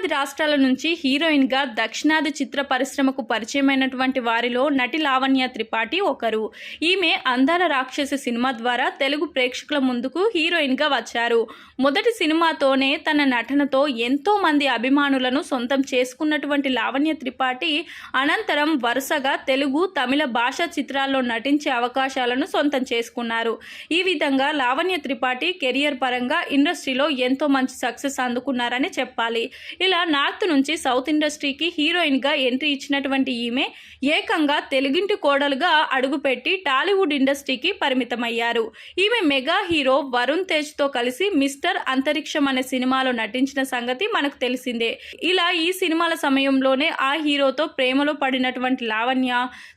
దక్షిణాది రాష్ట్రాల నుంచి హీరోయిన్గా దక్షిణాది చిత్ర పరిశ్రమకు పరిచయమైనటువంటి వారిలో నటి లావణ్య త్రిపాఠి ఒకరు. ఈమె అందాల రాక్షసి సినిమా ద్వారా తెలుగు ప్రేక్షకుల ముందుకు హీరోయిన్గా వచ్చారు. మొదటి సినిమాతోనే తన నటనతో ఎంతో మంది అభిమానులను సొంతం చేసుకున్నటువంటి లావణ్య త్రిపాఠి అనంతరం వరుసగా తెలుగు, తమిళ భాషా చిత్రాల్లో నటించే అవకాశాలను సొంతం చేసుకున్నారు. ఈ విధంగా లావణ్య త్రిపాఠి కెరియర్ పరంగా ఇండస్ట్రీలో ఎంతో మంచి సక్సెస్ అందుకున్నారని చెప్పాలి. ఇలా నార్త్ నుంచి సౌత్ ఇండస్ట్రీకి హీరోయిన్గా ఎంట్రీ ఇచ్చినటువంటి ఈమె ఏకంగా తెలుగింటి కోడలుగా అడుగుపెట్టి టాలీవుడ్ ఇండస్ట్రీకి పరిమితమయ్యారు. ఈమె మెగా హీరో వరుణ్ తేజ్తో కలిసి మిస్టర్ అంతరిక్షం అనే సినిమాలో నటించిన సంగతి మనకు తెలిసిందే. ఇలా ఈ సినిమాల సమయంలోనే ఆ హీరోతో ప్రేమలో పడినటువంటి లావణ్య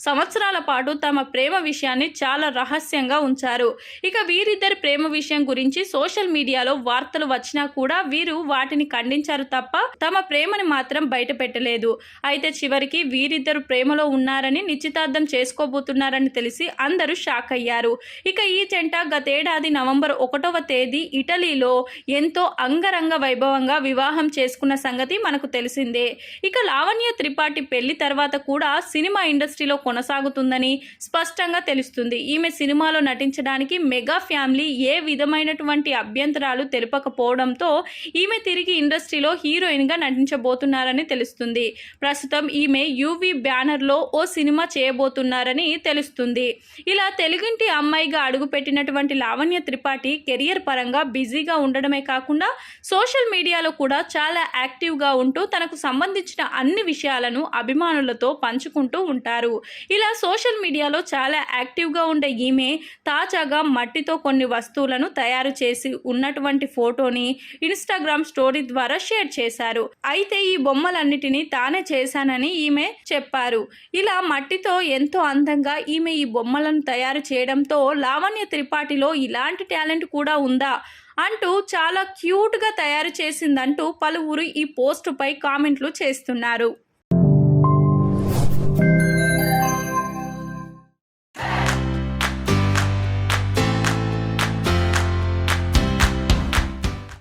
సంవత్సరాల పాటు తమ ప్రేమ విషయాన్ని చాలా రహస్యంగా ఉంచారు. ఇక వీరిద్దరి ప్రేమ విషయం గురించి సోషల్ మీడియాలో వార్తలు వచ్చినా కూడా వీరు వాటిని ఖండించారు తప్ప తమ ప్రేమని మాత్రం బయట పెట్టలేదు. అయితే చివరికి వీరిద్దరు ప్రేమలో ఉన్నారని, నిశ్చితార్థం చేసుకోబోతున్నారని తెలిసి అందరూ షాక్ అయ్యారు. ఇక ఈ జంట గతేడాది నవంబర్ 1వ తేదీ ఇటలీలో ఎంతో అంగరంగ వైభవంగా వివాహం చేసుకున్న సంగతి మనకు తెలిసిందే. ఇక లావణ్య త్రిపాఠి పెళ్లి తర్వాత కూడా సినిమా ఇండస్ట్రీలో కొనసాగుతుందని స్పష్టంగా తెలుస్తుంది. ఈమె సినిమాలో నటించడానికి మెగా ఫ్యామిలీ ఏ విధమైనటువంటి అభ్యంతరాలు తెలుపకపోవడంతో ఈమె తిరిగి ఇండస్ట్రీలో హీరోయిన్గా నటించబోతున్నారని తెలుస్తుంది. ప్రస్తుతం ఈమె యూవీ బ్యానర్లో ఓ సినిమా చేయబోతున్నారని తెలుస్తుంది. ఇలా తెలుగింటి అమ్మాయిగా అడుగుపెట్టినటువంటి లావణ్య త్రిపాఠి కెరియర్ పరంగా బిజీగా ఉండడమే కాకుండా సోషల్ మీడియాలో కూడా చాలా యాక్టివ్గా ఉంటూ తనకు సంబంధించిన అన్ని విషయాలను అభిమానులతో పంచుకుంటూ ఉంటారు. ఇలా సోషల్ మీడియాలో చాలా యాక్టివ్గా ఉండే ఈమె తాజాగా మట్టితో కొన్ని వస్తువులను తయారు చేసి ఉన్నటువంటి ఫోటోని ఇన్స్టాగ్రామ్ స్టోరీ ద్వారా షేర్ చేశారు. అయితే ఈ బొమ్మలన్నిటినీ తానే చేశానని ఈమె చెప్పారు. ఇలా మట్టితో ఎంతో అందంగా ఈమె ఈ బొమ్మలను తయారు చేయడంతో లావణ్య త్రిపాఠిలో ఇలాంటి టాలెంట్ కూడా ఉందా అంటూ చాలా క్యూట్గా తయారు చేసిందంటూ పలువురు ఈ పోస్టుపై కామెంట్లు చేస్తున్నారు.